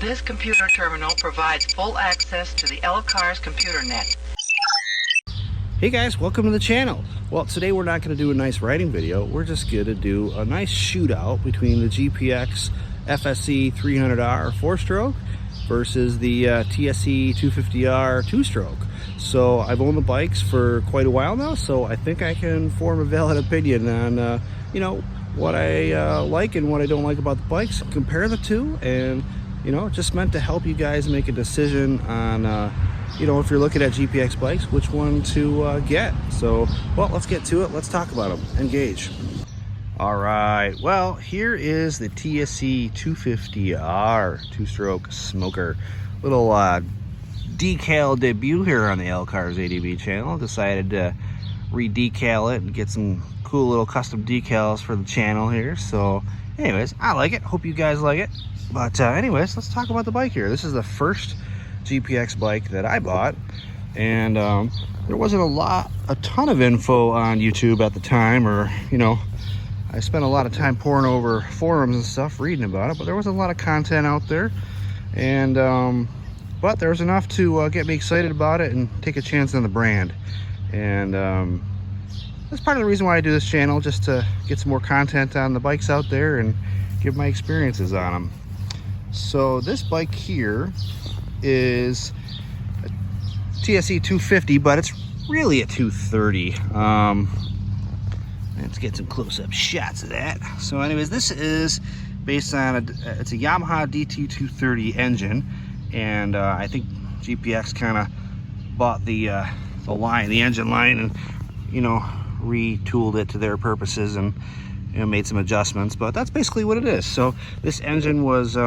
This computer terminal provides full access to the L-Car's computer net. Hey guys, welcome to the channel. Well, today we're not going to do a nice riding video. We're just going to do a nice shootout between the GPX Fse300r 4-stroke versus the Tse250r 2-stroke. So I've owned the bikes for quite a while now, so I think I can form a valid opinion on what I like and what I don't like about the bikes, compare the two, and just meant to help you guys make a decision on if you're looking at GPX bikes, which one to get. So, well, let's get to it. Let's talk about them. Engage. All right. Well, here is the Tse250r 2-stroke smoker. Little decal debut here on the L-Cars ADV channel. Decided to re-decal it and get some cool little custom decals for the channel here. So, anyways, I like it. Hope you guys like it. But anyways, let's talk about the bike here. This is the first GPX bike that I bought, and there wasn't a ton of info on YouTube at the time, or I spent a lot of time pouring over forums and stuff reading about it, but there wasn't a lot of content out there, and but there was enough to get me excited about it and take a chance on the brand. And that's part of the reason why I do this channel, just to get some more content on the bikes out there and give my experiences on them. So this bike here is a Tse250, but it's really a 230. Let's get some close-up shots of that. So anyways, this is based on it's a Yamaha DT230 engine, and I think GPX kind of bought the engine line, and retooled it to their purposes and made some adjustments, but that's basically what it is. So this engine was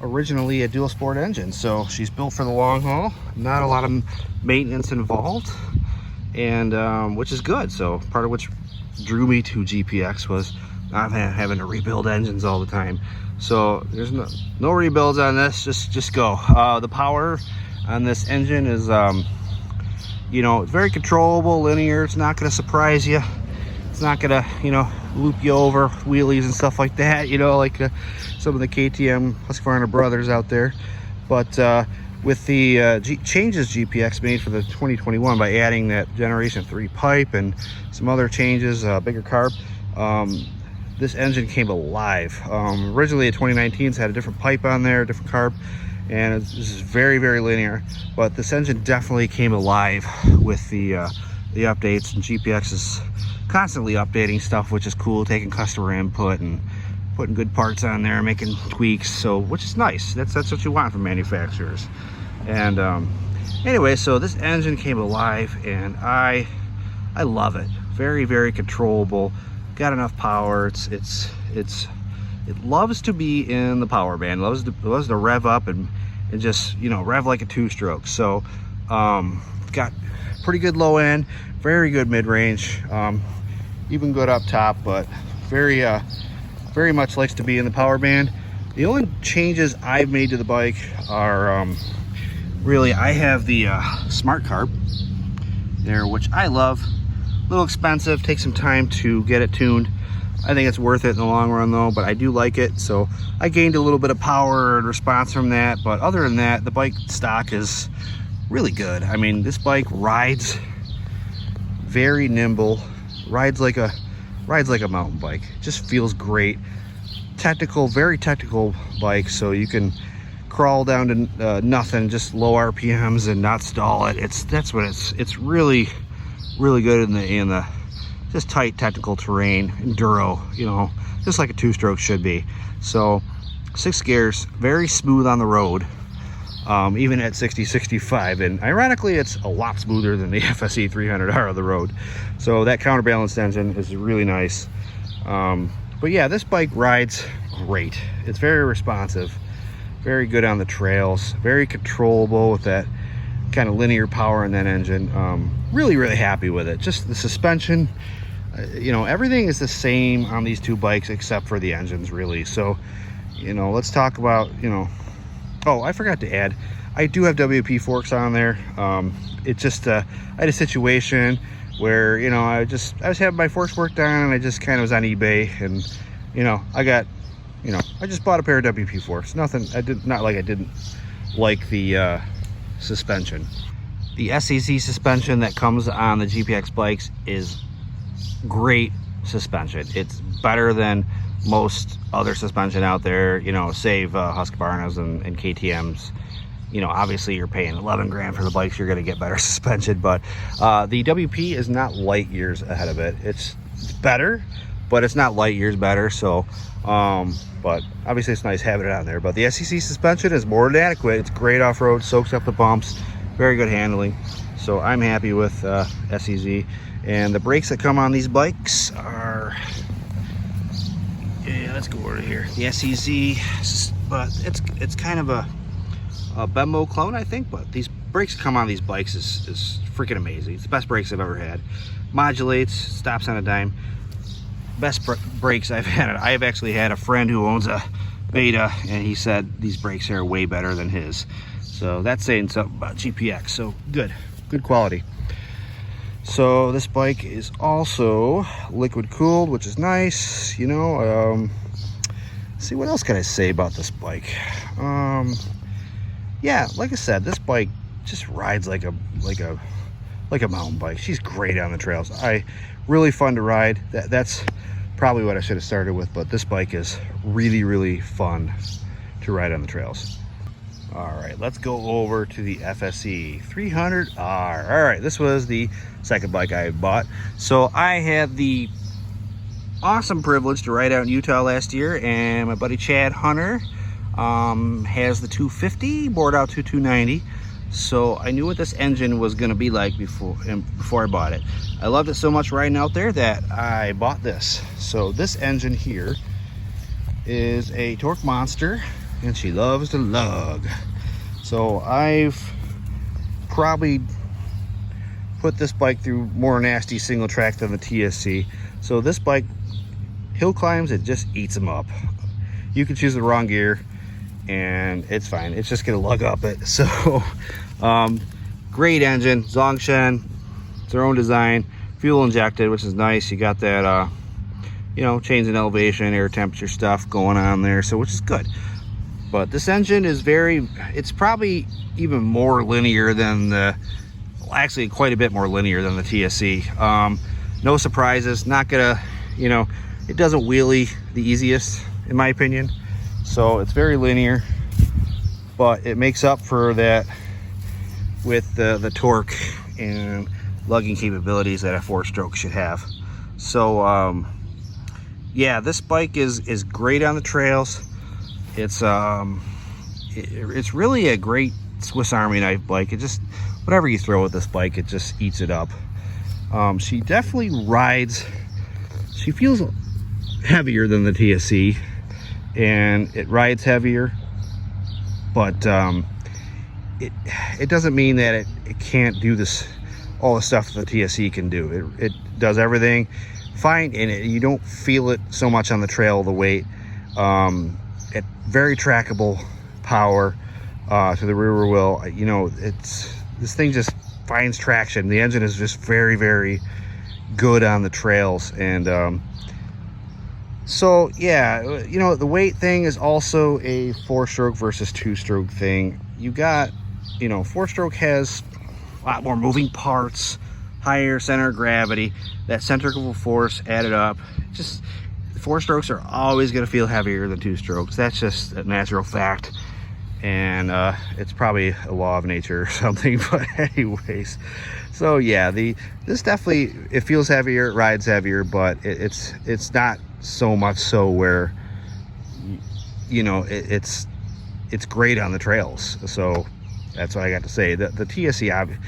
originally a dual sport engine, so she's built for the long haul, not a lot of maintenance involved, and which is good. So part of which drew me to GPX was not having to rebuild engines all the time. So there's no rebuilds on this, just go. The power on this engine is very controllable, linear. It's not going to surprise you. It's not gonna loop you over wheelies and stuff like that, like some of the KTM Husqvarna brothers out there. But with the changes GPX made for the 2021 by adding that generation 3 pipe and some other changes, bigger carb, this engine came alive. Originally the 2019s had a different pipe on there, different carb, and this is very, very linear. But this engine definitely came alive with the updates, and GPX is constantly updating stuff, which is cool, taking customer input and putting good parts on there, making tweaks, so which is nice. That's what you want from manufacturers. And anyway, so this engine came alive, and I love it. Very, very controllable, got enough power. It loves to be in the power band, loves to rev up and just rev like a 2-stroke. So got pretty good low end, very good mid-range, even good up top, but very much likes to be in the power band. The only changes I've made to the bike are really, I have the smart carb there, which I love. A little expensive, takes some time to get it tuned. I think it's worth it in the long run though, but I do like it. So I gained a little bit of power and response from that, but other than that, the bike stock is really good. I mean, this bike rides very nimble, rides like a mountain bike. Just feels great. Technical, very technical bike, so you can crawl down to nothing, just low RPMs and not stall it. It's really, really good in the just tight technical terrain, enduro, just like a 2-stroke should be. So 6 gears, very smooth on the road. Even at 60, 65, and ironically it's a lot smoother than the Fse300r on the road. So that counterbalanced engine is really nice. But yeah, this bike rides great. It's very responsive, very good on the trails, very controllable with that kind of linear power in that engine. Really, really happy with it. Just the suspension, everything is the same on these two bikes except for the engines, really. So let's talk about oh, I forgot to add, I do have WP forks on there. It just I had a situation where I was having my forks worked on, and I just kind of was on eBay, and I got you know, I just bought a pair of WP4s. Nothing, not like I didn't like the suspension. The SE300r suspension that comes on the GPX bikes is great suspension. It's better than most other suspension out there, you know, save Husqvarna's and KTM's. You know, obviously you're paying 11 grand for the bikes, you're going to get better suspension, but the WP is not light years ahead of it. It's better, but it's not light years better. So but obviously it's nice having it on there. But the SE300r suspension is more than adequate. It's great off-road, soaks up the bumps, very good handling. So I'm happy with SE300r. And the brakes that come on these bikes are, yeah, let's go over here. The SE300r, but it's kind of a Bembo clone, I think, but these brakes come on these bikes is freaking amazing. It's the best brakes I've ever had. Modulates, stops on a dime. Best brakes I've had. I've actually had a friend who owns a Beta, and he said these brakes are way better than his. So that's saying something about GPX. So good quality. So this bike is also liquid cooled, which is nice. You know, see, what else can I say about this bike? Yeah, like I said, this bike just rides like a mountain bike. She's great on the trails. Really fun to ride. That's probably what I should have started with, but this bike is really fun to ride on the trails. All right, let's go over to the Fse300r. All right, this was the second bike I bought. So I had the awesome privilege to ride out in Utah last year, and my buddy Chad Hunter has the 250 bored out to 290. So I knew what this engine was going to be like before I bought it. I loved it so much riding out there that I bought this. So this engine here is a torque monster, and she loves to lug. So I've probably put this bike through more nasty single track than the TSC. So this bike, hill climbs, it just eats them up. You can choose the wrong gear and it's fine. It's just gonna lug up it. So great engine, Zongshen. It's their own design, fuel injected, which is nice. You got that you know, change in elevation, air temperature stuff going on there, so which is good. But this engine is it's probably even more linear than actually quite a bit more linear than the TSC. No surprises, not gonna, you know, it doesn't wheelie the easiest in my opinion. So it's very linear, but it makes up for that with the torque and lugging capabilities that a 4-stroke should have. So yeah, this bike is great on the trails. It's really a great Swiss Army knife bike. It just, whatever you throw at this bike, it just eats it up. She definitely rides, she feels heavier than the TSC, and it rides heavier, but it doesn't mean that it can't do all the stuff that the TSC can do. It does everything fine, and you don't feel it so much on the trail, the weight. It very trackable power to the rear wheel. You know, this thing just finds traction. The engine is just very good on the trails. And so yeah, you know, the weight thing is also a 4-stroke versus 2-stroke thing. You got, you know, 4-stroke has a lot more moving parts, higher center of gravity, that centrifugal force added up. Just 4-strokes are always going to feel heavier than 2-strokes. That's just a natural fact, and it's probably a law of nature or something. But anyways, so yeah, this definitely, it feels heavier, it rides heavier, but it's not so much so where, you know, it's great on the trails. So that's what I got to say. The TSC,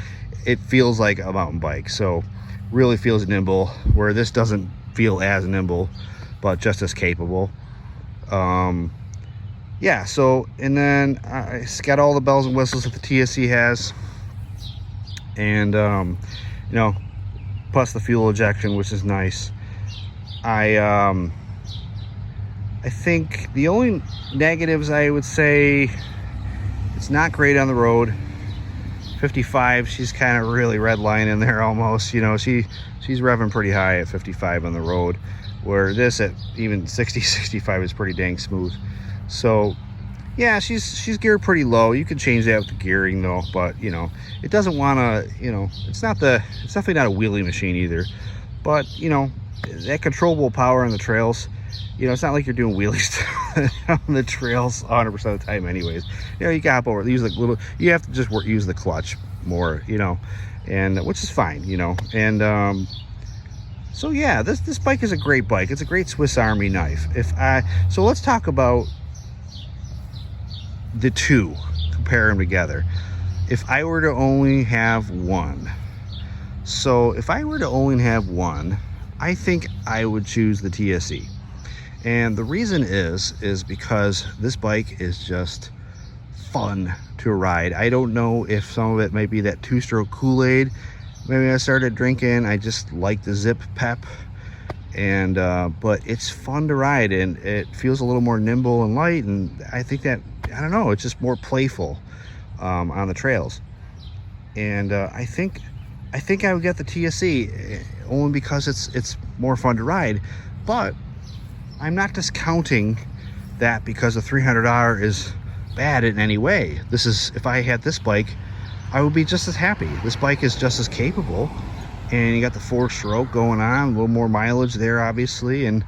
it feels like a mountain bike, so really feels nimble, where this doesn't feel as nimble, but just as capable. Yeah, so, and then it's got all the bells and whistles that the TSC has, and you know, plus the fuel ejection, which is nice. I think the only negatives, I would say, it's not great on the road. 55, she's kind of really redlining there almost, you know, she's revving pretty high at 55 on the road. where this at even 60, 65 is pretty dang smooth. So yeah, she's geared pretty low. You can change that with the gearing though, but you know, it doesn't want to, you know, it's definitely not a wheelie machine either. But you know, that controllable power on the trails, you know, it's not like you're doing wheelies on the trails 100% of the time anyways. You know, you can hop over, use like little, you have to just use the clutch more, you know, and which is fine, you know. And so yeah, this bike is a great bike. It's a great Swiss Army knife. So let's talk about the two, compare them together. If I were to only have one, I think I would choose the TSE. And the reason is because this bike is just fun to ride. I don't know if some of it might be that two-stroke Kool-Aid. Maybe I started drinking, I just like the zip pep. And but it's fun to ride, and it feels a little more nimble and light, and I think that, I don't know, it's just more playful on the trails. And I think I would get the TSE only because it's more fun to ride. But I'm not discounting that because the 300R is bad in any way. This is, if I had this bike, I would be just as happy. This bike is just as capable, and you got the 4-stroke going on, a little more mileage there obviously, and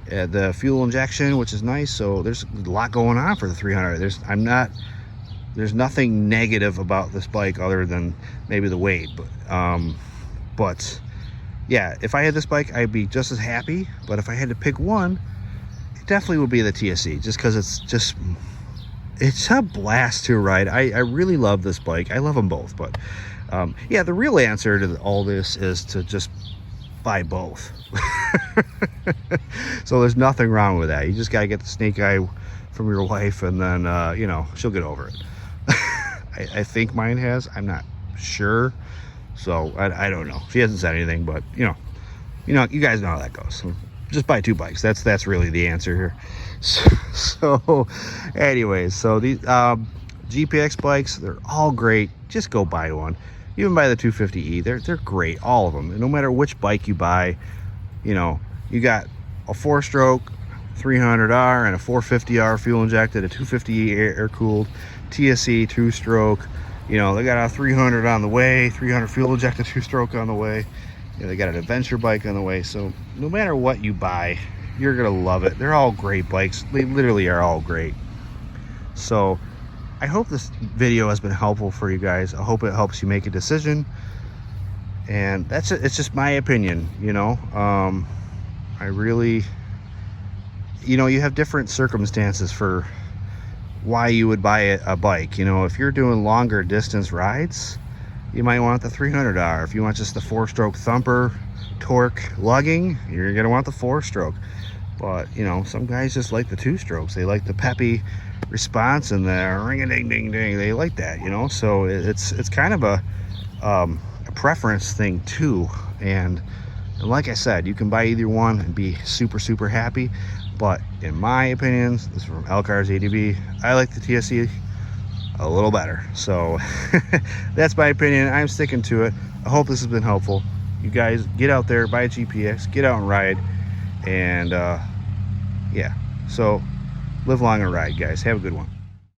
the fuel injection, which is nice. So there's a lot going on for the 300. There's nothing negative about this bike other than maybe the weight, but yeah, if I had this bike, I'd be just as happy. But if I had to pick one, it definitely would be the TSE, just because it's a blast to ride. I really love this bike. I love them both, but yeah, the real answer to all this is to just buy both. So there's nothing wrong with that. You just gotta get the snake eye from your wife, and then you know, she'll get over it. I think mine has, I'm not sure, so I don't know. She hasn't said anything, but you guys know how that goes. So just buy 2 bikes. That's really the answer here. So anyways, so these GPX bikes, they're all great. Just go buy one. Even buy the 250e. They're great, all of them. And no matter which bike you buy, you know, you got a 4-stroke 300R and a 450R fuel injected, a 250e air cooled, TSE 2-stroke. You know, they got a 300 on the way, 300 fuel injected 2-stroke on the way. You know, they got an adventure bike on the way. So no matter what you buy, you're gonna love it. They're all great bikes. They literally are all great. So I hope this video has been helpful for you guys. I hope it helps you make a decision. And that's it. It's just my opinion, you know. I really, you know, you have different circumstances for why you would buy a bike. You know, if you're doing longer distance rides, you might want the 300R. If you want just the 4-stroke thumper torque lugging, you're gonna want the 4-stroke. But you know, some guys just like the 2-strokes. They like the peppy response and the ring-a-ding-ding-ding. They like that, you know. So it's kind of a preference thing too. And like I said, you can buy either one and be super happy. But in my opinion, this is from Elcar's ADB, I like the TSE a little better. So that's my opinion. I'm sticking to it. I hope this has been helpful. You guys get out there, buy a GPX, get out and ride. And yeah, so live long and ride, guys. Have a good one.